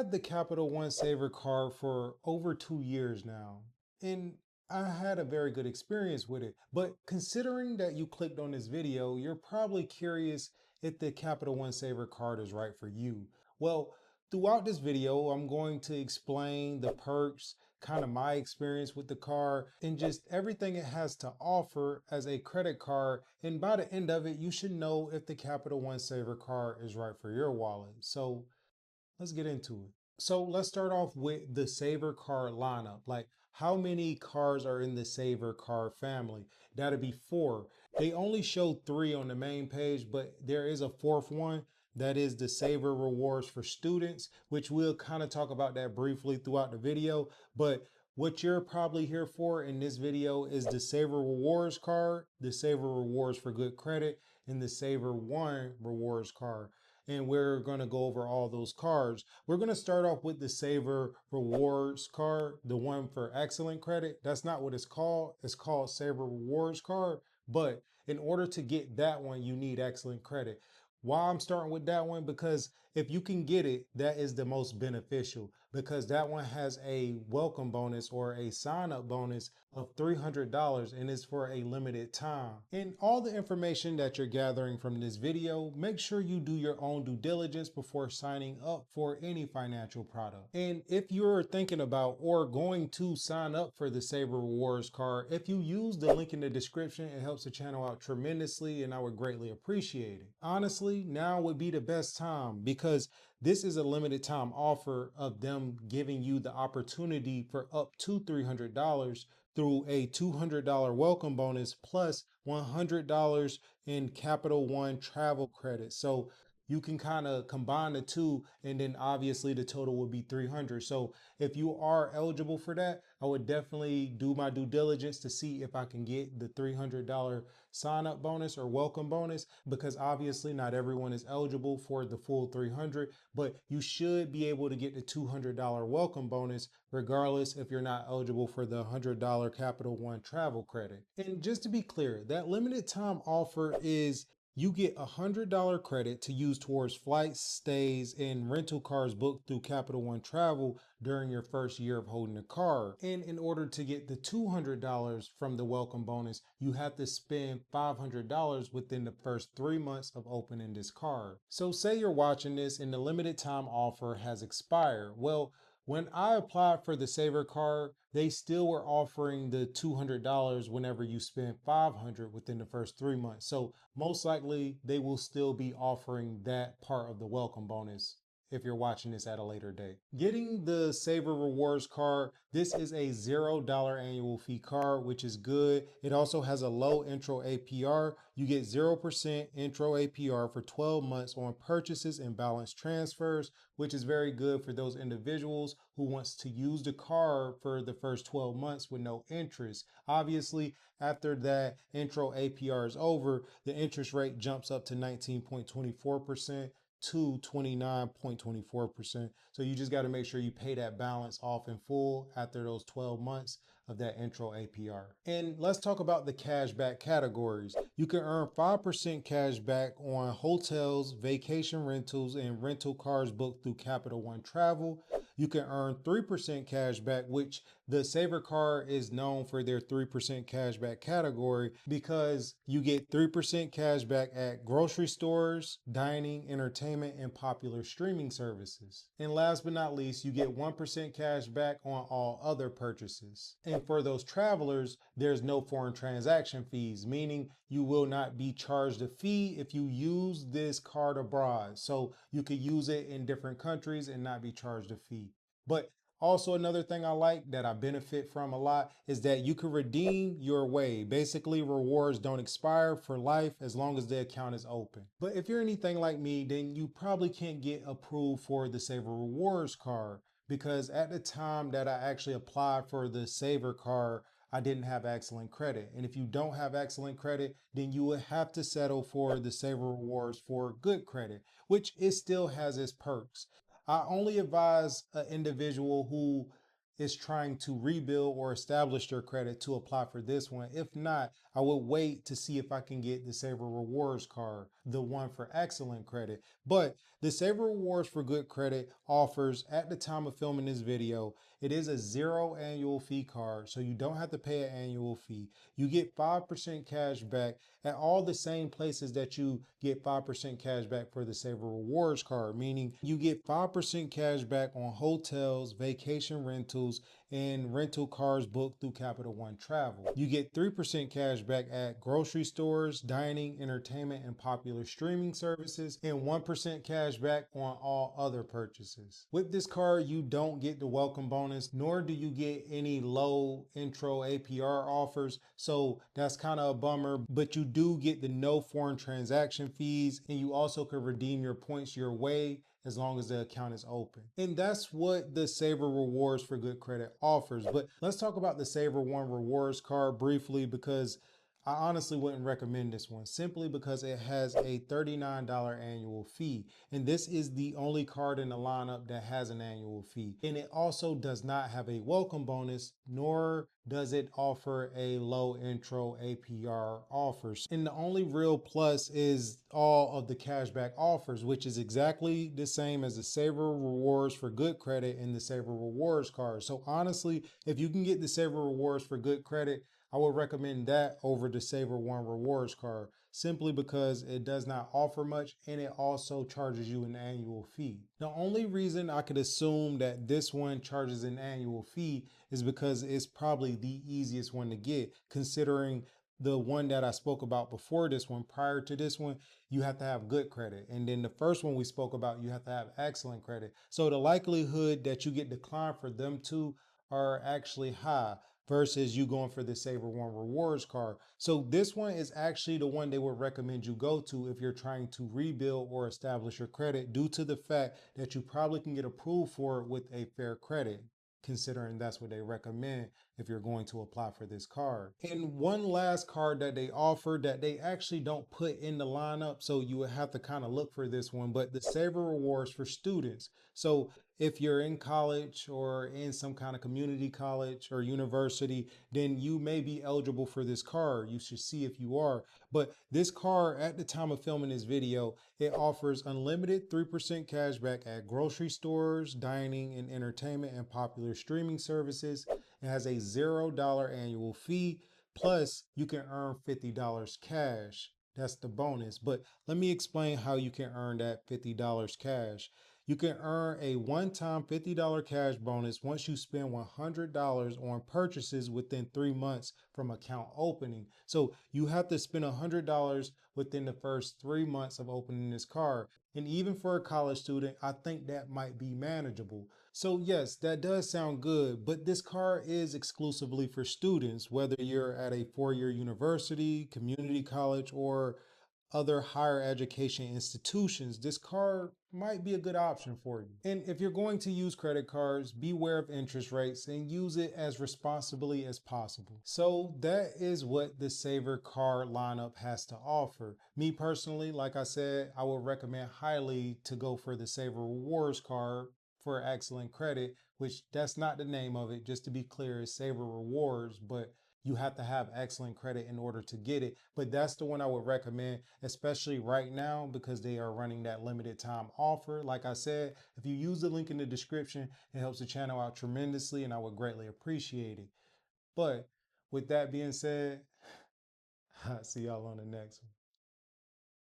had the Capital One Savor card for over 2 years now, and I had a very good experience with it. But considering that you clicked on this video, you're probably curious if the Capital One Savor card is right for you. Well, throughout this video, I'm going to explain the perks, kind of my experience with the card, and just everything it has to offer as a credit card. And by the end of it, you should know if the Capital One Savor card is right for your wallet. So let's get into it. So let's start off with the Savor card lineup. Like, how many cards are in the Savor card family? That'll be 4. They only show 3 on the main page, but there is a 4th one. That is the Savor Rewards for Students, which we'll kind of talk about that briefly throughout the video. But what you're probably here for in this video is the Savor Rewards card, the Savor Rewards for Good Credit, and the Savor One Rewards card. And we're going to go over all those cards. We're going to start off with the Savor Rewards card, the one for excellent credit. That's not what it's called. It's called Savor Rewards card. But in order to get that one, you need excellent credit. Why I'm starting with that one? Because if you can get it, that is the most beneficial, because that one has a welcome bonus or a sign up bonus of $300, and it's for a limited time. And all the information that you're gathering from this video, make sure you do your own due diligence before signing up for any financial product. And if you're thinking about or going to sign up for the Savor Rewards card, if you use the link in the description, it helps the channel out tremendously, and I would greatly appreciate it. Honestly, now would be the best time, because this is a limited time offer of them giving you the opportunity for up to $300 through a $200 welcome bonus plus $100 in Capital One travel credit. So you can kind of combine the two, and then obviously the total would be 300. So if you are eligible for that, I would definitely do my due diligence to see if I can get the $300 sign up bonus or welcome bonus, because obviously not everyone is eligible for the full 300, but you should be able to get the $200 welcome bonus regardless if you're not eligible for the $100 Capital One travel credit. And just to be clear, that limited time offer is you get $100 credit to use towards flights, stays, and rental cars booked through Capital One Travel during your first year of holding the card. And in order to get the $200 from the welcome bonus, you have to spend $500 within the first 3 months of opening this card. So say you're watching this and the limited time offer has expired. Well, when I applied for the Savor card, they still were offering the $200 whenever you spend $500 within the first 3 months. So most likely they will still be offering that part of the welcome bonus if you're watching this at a later date. Getting the Savor Rewards card, this is a $0 annual fee card, which is good. It also has a low intro APR. You get 0% intro APR for 12 months on purchases and balance transfers, which is very good for those individuals who wants to use the card for the first 12 months with no interest. Obviously, after that intro APR is over, the interest rate jumps up to 19.24% to 29.24%. So you just got to make sure you pay that balance off in full after those 12 months of that intro APR. And let's talk about the cashback categories. You can earn 5% cash back on hotels, vacation rentals, and rental cars booked through Capital One Travel. You can earn 3% cash back, which the Savor card is known for their 3% cash back category, because you get 3% cash back at grocery stores, dining, entertainment, and popular streaming services. And last but not least, you get 1% cash back on all other purchases. And for those travelers, there's no foreign transaction fees, meaning you will not be charged a fee if you use this card abroad. So you could use it in different countries and not be charged a fee. But also another thing I like that I benefit from a lot is that you can redeem your way. Basically, rewards don't expire for life as long as the account is open. But if you're anything like me, then you probably can't get approved for the Savor Rewards card, because at the time that I actually applied for the Savor card, I didn't have excellent credit. And if you don't have excellent credit, then you would have to settle for the Savor Rewards for good credit, which it still has its perks. I only advise an individual who is trying to rebuild or establish their credit to apply for this one. If not, I would wait to see if I can get the Savor Rewards card, the one for excellent credit. But the Savor Rewards for good credit offers, at the time of filming this video, it is a zero annual fee card, so you don't have to pay an annual fee. You get 5% cash back at all the same places that you get 5% cash back for the Savor Rewards card, meaning you get 5% cash back on hotels, vacation rentals, and rental cars booked through Capital One Travel. You get 3% cash back at grocery stores, dining, entertainment, and popular streaming services, and 1% cash back on all other purchases. With this card, you don't get the welcome bonus, nor do you get any low intro APR offers, so that's kind of a bummer, but you do get the no foreign transaction fees, and you also can redeem your points your way as long as the account is open. And that's what the Savor Rewards for good credit offers. But let's talk about the Savor One Rewards card briefly, because I honestly wouldn't recommend this one simply because it has a $39 annual fee. And this is the only card in the lineup that has an annual fee. And it also does not have a welcome bonus, nor does it offer a low intro APR offers. And the only real plus is all of the cashback offers, which is exactly the same as the Savor Rewards for good credit and the Savor Rewards card. So honestly, if you can get the Savor Rewards for good credit, I would recommend that over the Savor One Rewards card, simply because it does not offer much and it also charges you an annual fee. The only reason I could assume that this one charges an annual fee is because it's probably the easiest one to get, considering the one that I spoke about before this one, prior to this one, you have to have good credit. And then the first one we spoke about, you have to have excellent credit. So the likelihood that you get declined for them two are actually high versus you going for the Savor One Rewards card. So this one is actually the one they would recommend you go to if you're trying to rebuild or establish your credit, due to the fact that you probably can get approved for it with a fair credit, considering that's what they recommend if you're going to apply for this card. And one last card that they offer that they actually don't put in the lineup, so you would have to kind of look for this one, but the Savor Rewards for students. So if you're in college or in some kind of community college or university, then you may be eligible for this card. You should see if you are. But this card, at the time of filming this video, it offers unlimited 3% cash back at grocery stores, dining, and entertainment, and popular streaming services. It has a $0 annual fee. Plus, you can earn $50 cash. That's the bonus. But let me explain how you can earn that $50 cash. You can earn a one-time $50 cash bonus once you spend $100 on purchases within 3 months from account opening. So you have to spend $100 within the first 3 months of opening this card. And even for a college student, I think that might be manageable. So yes, that does sound good, but this card is exclusively for students, whether you're at a four-year university, community college, or other higher education institutions. This card might be a good option for you. And if you're going to use credit cards, beware of interest rates and use it as responsibly as possible. So that is what the Savor card lineup has to offer. Me personally, like I said, I would recommend highly to go for the Savor Rewards card for excellent credit, which that's not the name of it. Just to be clear, it's Savor Rewards, but you have to have excellent credit in order to get it. But that's the one I would recommend, especially right now, because they are running that limited time offer. Like I said, if you use the link in the description, it helps the channel out tremendously and I would greatly appreciate it. But with that being said, I'll see y'all on the next one.